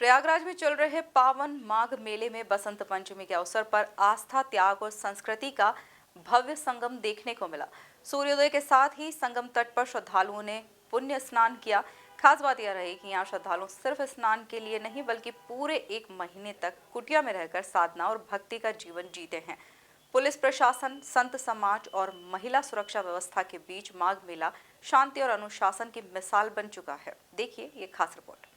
प्रयागराज में चल रहे पावन माघ मेले में बसंत पंचमी के अवसर पर आस्था, त्याग और संस्कृति का भव्य संगम देखने को मिला। सूर्योदय के साथ ही संगम तट पर श्रद्धालुओं ने पुण्य स्नान किया। खास बात यह रही कि यहाँ श्रद्धालु सिर्फ स्नान के लिए नहीं बल्कि पूरे एक महीने तक कुटिया में रहकर साधना और भक्ति का जीवन जीते हैं। पुलिस प्रशासन, संत समाज और महिला सुरक्षा व्यवस्था के बीच माघ मेला शांति और अनुशासन की मिसाल बन चुका है। देखिए ये खास रिपोर्ट।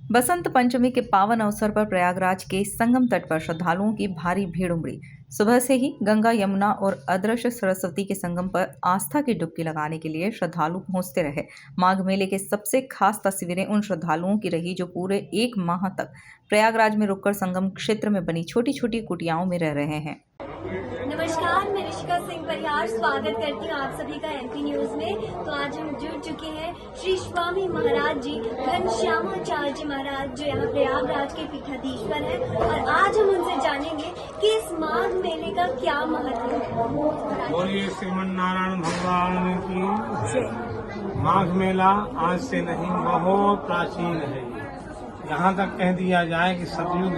बसंत पंचमी के पावन अवसर पर प्रयागराज के संगम तट पर श्रद्धालुओं की भारी भीड़ उमड़ी। सुबह से ही गंगा, यमुना और अदृश्य सरस्वती के संगम पर आस्था की डुबकी लगाने के लिए श्रद्धालु पहुंचते रहे। माघ मेले के सबसे खास तस्वीरें उन श्रद्धालुओं की रही जो पूरे एक माह तक प्रयागराज में रुककर संगम क्षेत्र में बनी छोटी छोटी कुटियाओं में रह रहे हैं। नमस्कार, मैं ऋषिका सिंह परिहार स्वागत करती हूँ आप सभी का एमपी न्यूज में। तो आज हम जुड़ चुके हैं श्री स्वामी महाराज जी, घनश्यामाचार्य जी महाराज, जो यहाँ प्रयागराज के पीठाधीश्वर हैं, और आज हम उनसे जानेंगे कि इस माघ मेले का क्या महत्व है। बोलिए श्रीमन नारायण भगवान की। माघ मेला आज से नहीं, बहुत प्राचीन है। यहाँ तक कह दिया जाए कि सतयुग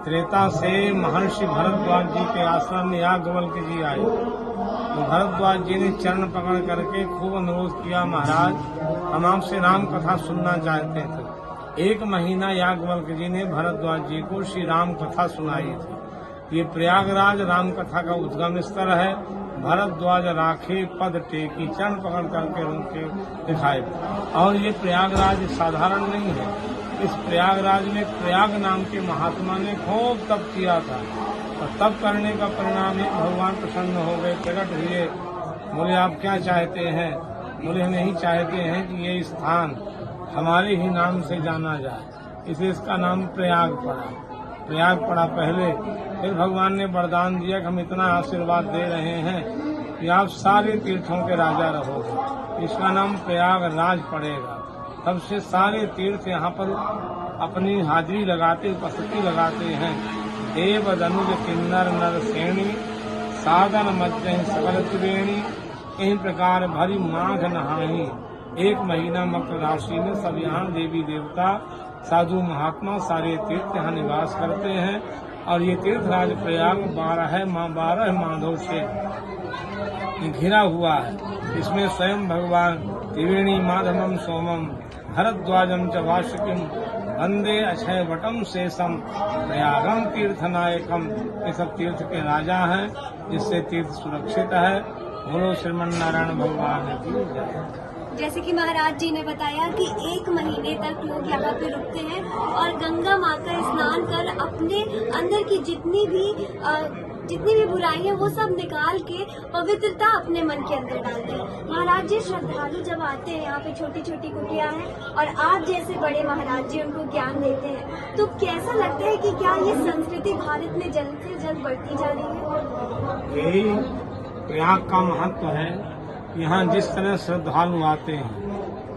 त्रेता से महर्षि भरद्वाज जी के आश्रम में याज्ञवल्क्य जी आए। तो भरद्वाज जी ने चरण पकड़ करके खूब अनुरोध किया, महाराज हम आपसे राम कथा सुनना चाहते थे। एक महीना याज्ञवल्क्य जी ने भरद्वाज जी को श्री राम कथा सुनाई थी। ये प्रयागराज राम कथा का उद्गम स्थल है। भरद्वाज राखे पद टेकी, चरण पकड़ करके उनके दिखाए। और ये प्रयागराज साधारण नहीं है। इस प्रयागराज में प्रयाग नाम के महात्मा ने खूब तप किया था, और तप करने का परिणाम है भगवान प्रसन्न हो गए, प्रकट हुए। बोले आप क्या चाहते हैं? बोले हम यही चाहते हैं कि ये स्थान हमारे ही नाम से जाना जाए, इसलिए इसका नाम प्रयाग पड़ा। प्रयाग पड़ा पहले, फिर भगवान ने वरदान दिया कि हम इतना आशीर्वाद दे रहे हैं कि आप सारे तीर्थों के राजा रहोगे। इसका नाम प्रयागराज पड़ेगा। तब से सारे तीर्थ यहाँ पर अपनी हाजिरी लगाते, उपस्थिति लगाते हैं। देव धनुज किन्नर नर श्रेणी, साधन मध्य सकल त्रिवेणी, इस प्रकार भरी माघ नहाई। एक महीना मकर राशि में सब यहाँ देवी देवता, साधु महात्मा, सारे तीर्थ यहाँ निवास करते हैं। और ये तीर्थराज प्रयाग 12 माधव से घिरा हुआ है। इसमें स्वयं भगवान त्रिवेणी माधवम सोमम भरद्वाजम च वार्षिकीम वंदे अक्षय वटम शेषम प्रयागम तीर्थनायकम। ये सब तीर्थ के राजा हैं, जिससे तीर्थ सुरक्षित है। बोलो श्रीमन नारायण भगवान की जय। जैसे कि महाराज जी ने बताया कि एक महीने तक लोग यहाँ पे रुकते हैं और गंगा माँ का स्नान कर अपने अंदर की जितनी भी बुराई है वो सब निकाल के पवित्रता अपने मन के अंदर डालते हैं। महाराज जी, श्रद्धालु जब आते हैं यहाँ पे, छोटी छोटी कुटिया हैं और आप जैसे बड़े महाराज जी उनको ज्ञान देते हैं, तो कैसा लगता है कि क्या ये संस्कृति भारत में जल्द से जल्द बढ़ती जा रही है? यही प्रयाग का महत्व है। यहाँ जिस तरह श्रद्धालु आते हैं,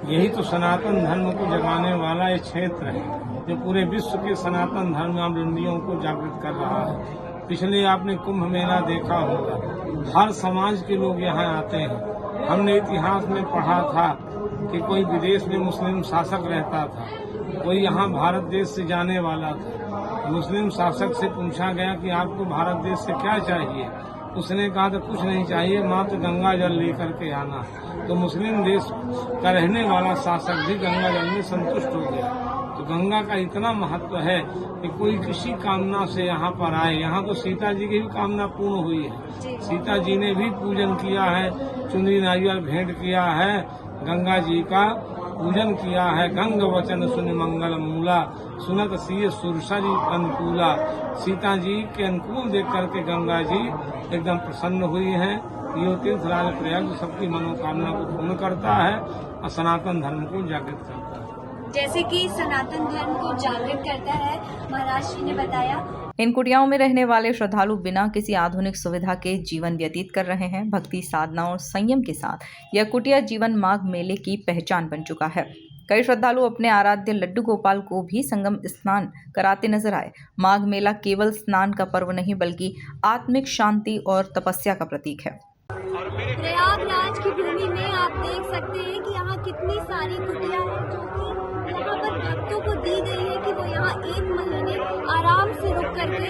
यही तो सनातन धर्म को जगाने वाला ये क्षेत्र है, जो पूरे विश्व के सनातन धर्मावलंबियों को जागृत कर रहा है। पिछले आपने कुंभ मेला देखा होगा, हर समाज के लोग यहाँ आते हैं। हमने इतिहास में पढ़ा था कि कोई विदेश में मुस्लिम शासक रहता था, कोई यहाँ भारत देश से जाने वाला था। मुस्लिम शासक से पूछा गया कि आपको भारत देश से क्या चाहिए? उसने कहा तो कुछ नहीं चाहिए, मात्र गंगा जल लेकर के आना। तो मुस्लिम देश का रहने वाला शासक भी गंगा जल में संतुष्ट हो गया। तो गंगा का इतना महत्व है कि कोई किसी कामना से यहाँ पर आए। यहाँ तो सीता जी की भी कामना पूर्ण हुई है। सीता जी ने भी पूजन किया है, चुनरी नारियल भेंट किया है, गंगा जी का पूजन किया है। गंग वचन सुन मंगल मूला, सुनत सिय सुरसरी अनुकूला। सीता जी के अनुकूल देख करके गंगा जी एकदम प्रसन्न हुई है। ये तीर्थराज प्रयाग सबकी मनोकामना को पूर्ण करता है और सनातन धर्म को जागृत करता है। जैसे कि सनातन धर्म को जागृत करता है, महाराज जी ने बताया। इन कुटियाओं में रहने वाले श्रद्धालु बिना किसी आधुनिक सुविधा के जीवन व्यतीत कर रहे हैं। भक्ति, साधना और संयम के साथ यह कुटिया जीवन माघ मेले की पहचान बन चुका है। कई श्रद्धालु अपने आराध्य लड्डू गोपाल को भी संगम स्नान कराते नजर आए। माघ मेला केवल स्नान का पर्व नहीं बल्कि आत्मिक शांति और तपस्या का प्रतीक है। प्रयागराज की भूमि में आप देख सकते हैं कि यहाँ कितनी सारी कुटिया हैं, जो कि यहाँ पर को दी गई है कि वो यहाँ 1 महीने आराम से रुक करके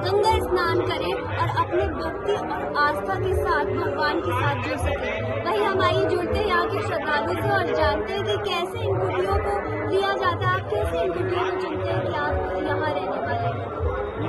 गंगा स्नान करें और अपने भक्ति और आस्था के साथ भगवान के साथ जुड़ सके। वही हम आइए जुड़ते हैं यहाँ के श्रद्धालु से और जानते हैं कि कैसे इन कुटियों को लिया जाता है। आप कैसे इन कुटियों को चुनते हैं कि आप यहाँ रहने वाले हैं?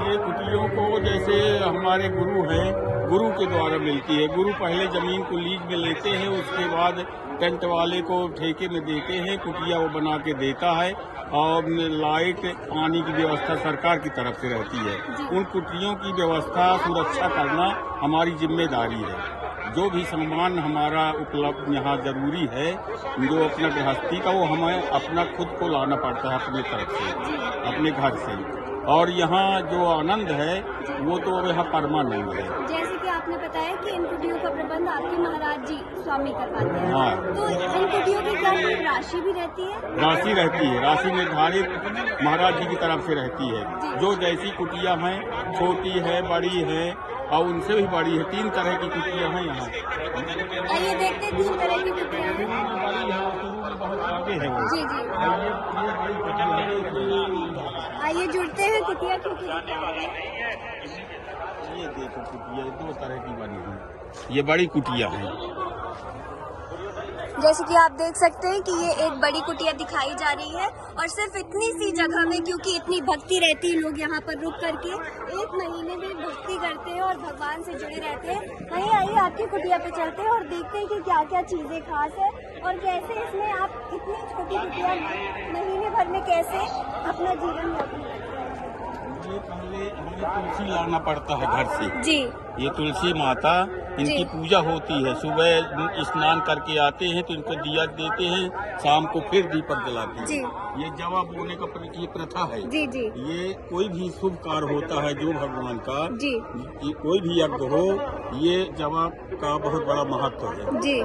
ये कुटियों को जैसे हमारे गुरु हैं, गुरु के द्वारा मिलती है। गुरु पहले जमीन को लीज में लेते हैं, उसके बाद टेंट वाले को ठेके में देते हैं, कुटिया वो बना के देता है और लाइट पानी की व्यवस्था सरकार की तरफ से रहती है। उन कुटियों की व्यवस्था सुरक्षा करना हमारी जिम्मेदारी है। जो भी सामान हमारा उपलब्ध यहाँ जरूरी है, जो अपना गृहस्थी का, वो हमें अपना खुद को लाना पड़ता है अपने तरफ से, अपने घर से। और यहाँ जो आनंद है वो तो यहाँ परमानंद है। जैसे कि आपने बताया कि इन कुटियों का प्रबंध आपके महाराज जी स्वामी करवाते हैं। हाँ। तो इन कुटियों की क्या कोई राशि भी रहती है? राशि रहती है, राशि निर्धारित महाराज जी की तरफ से रहती है। जो जैसी कुटिया हैं, छोटी है, बड़ी है और उनसे भी बड़ी है, 3 तरह की कुटिया हैं यहाँ। आइए देखते हैं 3 तरह की कुटिया हैं। बहुत आगे है वो। जी जी। आइए जुड़ते हैं कुटिया क्योंकि ये देखो कुटिया 2 तरह की बनी है। ये बड़ी कुटिया है। जैसे कि आप देख सकते हैं कि ये एक बड़ी कुटिया दिखाई जा रही है और सिर्फ इतनी सी जगह में, क्योंकि इतनी भक्ति रहती है, लोग यहाँ पर रुक करके 1 महीने में भक्ति करते हैं और भगवान से जुड़े रहते हैं। वहीं आइए आपकी कुटिया पे चलते हैं और देखते हैं कि क्या क्या चीजें खास है और कैसे इसमें आप इतनी छोटी कुटिया महीने भर में कैसे अपना जीवन यापन करते हैं। ये पहले हमें तुलसी लाना पड़ता है घर से। जी। ये तुलसी माता, इनकी पूजा होती है। सुबह स्नान करके आते हैं तो इनको दिया देते हैं, शाम को फिर दीपक जलाते हैं। जी। ये जवा बोने का ये प्रथा है। जी जी। ये कोई भी शुभ कार्य होता है जो भगवान का, जी। ये कोई भी यज्ञ हो, ये जवा का बहुत बड़ा महत्व है। जी।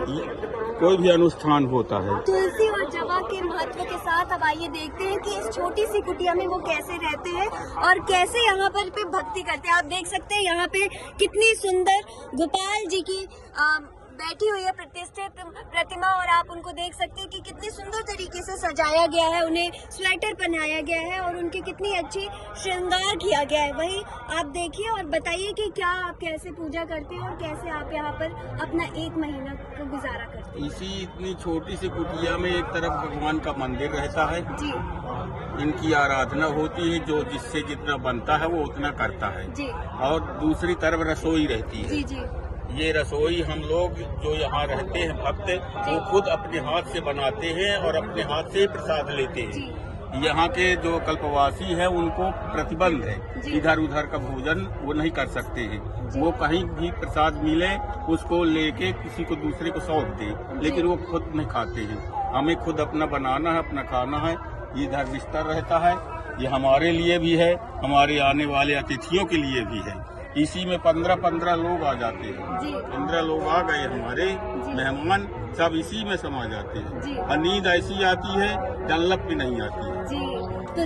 कोई भी अनुष्ठान होता है। तुलसी और जवा के महत्व के साथ अब आइए देखते हैं कि इस छोटी सी कुटिया में वो कैसे रहते हैं और कैसे यहाँ पर पे भक्ति करते हैं। आप देख सकते हैं यहाँ पे कितनी सुंदर गोपाल जी की बैठी हुई है प्रतिष्ठित प्रतिमा और आप उनको देख सकते हैं कि कितनी सुंदर तरीके से सजाया गया है, उन्हें स्वेटर पहनाया गया है और उनकी कितनी अच्छी श्रृंगार किया गया है। वही आप देखिए और बताइए कि क्या आप कैसे पूजा करते हैं और कैसे आप यहाँ पर अपना 1 महीना का गुजारा करते हैं। इसी इतनी छोटी सी कुटिया में एक तरफ भगवान का मंदिर रहता है। जी। इनकी आराधना होती है, जो जिससे जितना बनता है वो उतना करता है। जी। और दूसरी तरफ रसोई रहती है। जी जी। ये रसोई हम लोग जो यहाँ रहते हैं भक्त, वो खुद अपने हाथ से बनाते हैं और अपने हाथ से प्रसाद लेते हैं। यहाँ के जो कल्पवासी है उनको प्रतिबंध है, इधर उधर का भोजन वो नहीं कर सकते हैं। वो कहीं भी प्रसाद मिले उसको लेके किसी को दूसरे को सौंप दे, लेकिन वो खुद नहीं खाते हैं। हमें खुद अपना बनाना है, अपना खाना है। इधर बिस्तर रहता है, ये हमारे लिए भी है, हमारे आने वाले अतिथियों के लिए भी है। इसी में 15 लोग आ जाते हैं। 15 लोग आ गए हमारे मेहमान, सब इसी में समा जाते हैं। और नींद ऐसी आती है, डल्लप भी नहीं आती है। जी। तो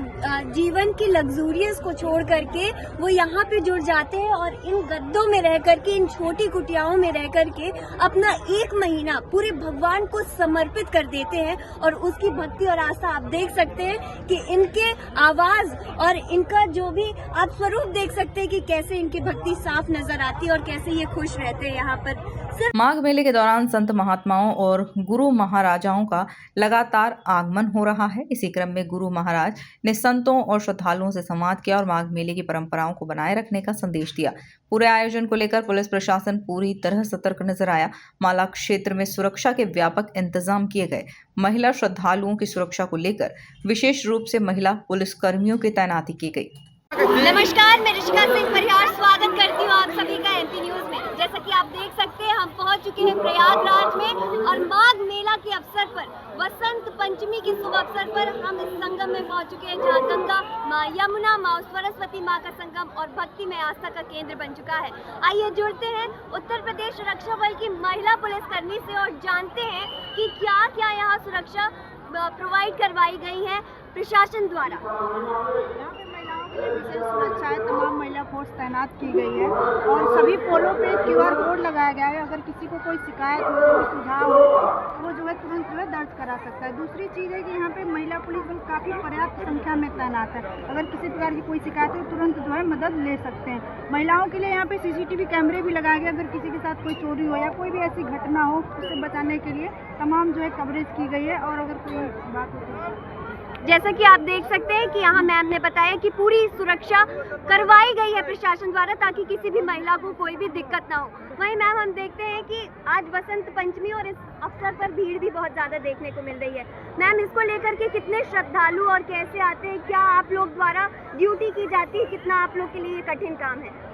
जीवन की लग्जूरियस को छोड़ करके वो यहाँ पे जुड़ जाते हैं और इन गद्दों में रह करके, इन छोटी कुटियाओं में रह करके अपना 1 महीना पूरे भगवान को समर्पित कर देते हैं और उसकी भक्ति और आस्था आप देख सकते हैं कि इनके आवाज और इनका जो भी आप स्वरूप देख सकते हैं कि कैसे इनकी भक्ति साफ नजर आती है और कैसे ये खुश रहते हैं यहाँ पर। माघ मेले के दौरान संत महात्माओं और गुरु महाराजाओं का लगातार आगमन हो रहा है। इसी क्रम में गुरु महाराज ने संतों और श्रद्धालुओं से संवाद किया और माघ मेले की परंपराओं को बनाए रखने का संदेश दिया। पूरे आयोजन को लेकर पुलिस प्रशासन पूरी तरह सतर्क नजर आया। माला क्षेत्र में सुरक्षा के व्यापक इंतजाम किए गए। महिला श्रद्धालुओं की सुरक्षा को लेकर विशेष रूप से महिला पुलिस कर्मियों की तैनाती की गई। नमस्कार, मैं ऋषिका सिंह परिहार स्वागत करती हूँ आप सभी का एमपी न्यूज में। जैसा कि आप देख सकते हैं हम पहुँच चुके हैं प्रयागराज में और माघ मेला के अवसर पर, वसंत पंचमी के शुभ अवसर पर हम इस संगम में पहुँच चुके हैं जहाँ गंगा माँ यमुना, माँ सरस्वती माँ का संगम और भक्ति में आस्था का केंद्र बन चुका है। आइए जुड़ते हैं उत्तर प्रदेश सुरक्षा बल की महिला पुलिसकर्मी से और जानते हैं कि क्या क्या यहाँ सुरक्षा प्रोवाइड करवाई गई है प्रशासन द्वारा। यहाँ पे महिलाओं विशेष सुरक्षा है, तमाम महिला फोर्स तैनात की गई है और सभी पोलों पे QR कोड लगाया गया है। अगर किसी को कोई शिकायत हो, कोई सुझाव हो, तो वो जो है तुरंत जो है दर्ज करा सकता है। दूसरी चीज़ है कि यहाँ पे महिला पुलिस बल काफ़ी पर्याप्त संख्या में तैनात है। अगर किसी प्रकार की कोई शिकायत हो, तुरंत जो है मदद ले सकते हैं। महिलाओं के लिए यहाँ पे CCTV कैमरे भी लगाए गए। अगर किसी के साथ कोई चोरी हो या कोई भी ऐसी घटना हो, उससे बचाने के लिए तमाम जो है कवरेज की गई है। और अगर कोई बात हो तो जैसा कि आप देख सकते हैं कि यहाँ मैम ने बताया कि पूरी सुरक्षा करवाई गई है प्रशासन द्वारा ताकि किसी भी महिला को कोई भी दिक्कत ना हो। वहीं मैम हम देखते हैं कि आज बसंत पंचमी और इस अवसर पर भीड़ भी बहुत ज़्यादा देखने को मिल रही है। मैम, इसको लेकर के कितने श्रद्धालु और कैसे आते हैं, क्या आप लोग द्वारा ड्यूटी की जाती है, कितना आप लोग के लिए कठिन काम है?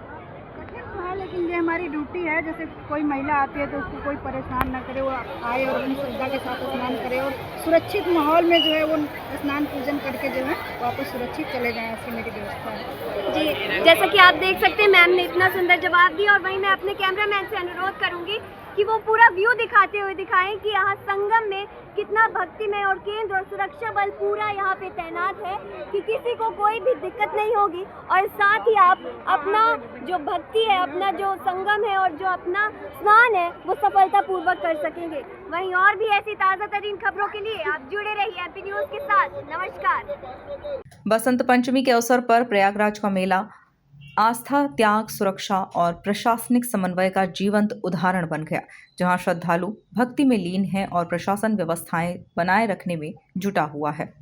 तो है, लेकिन ये हमारी ड्यूटी है। जैसे कोई महिला आती है तो उसको कोई परेशान ना करे, वो आए और अपनी श्रद्धा के साथ स्नान करे और सुरक्षित माहौल में जो है वो स्नान पूजन करके जो है वापस सुरक्षित चले जाएं, ऐसी मेरी व्यवस्था है। जी, जैसा कि आप देख सकते हैं मैम ने इतना सुंदर जवाब दिया और वहीं मैं अपने कैमरामैन से अनुरोध करूंगी कि वो पूरा व्यू दिखाते हुए दिखाएं कि यहाँ संगम में कितना भक्तिमय और केंद्र और सुरक्षा बल पूरा यहाँ पे तैनात है कि किसी को कोई भी दिक्कत नहीं होगी और साथ ही आप अपना जो भक्ति है, अपना जो संगम है और जो अपना स्नान है वो सफलतापूर्वक कर सकेंगे। वहीं और भी ऐसी ताज़ा तरीन खबरों के लिए आप जुड़े रहिए MP न्यूज़ के साथ। नमस्कार। बसंत पंचमी के अवसर पर प्रयागराज का मेला आस्था, त्याग, सुरक्षा और प्रशासनिक समन्वय का जीवंत उदाहरण बन गया, जहां श्रद्धालु भक्ति में लीन हैं और प्रशासन व्यवस्थाएं बनाए रखने में जुटा हुआ है।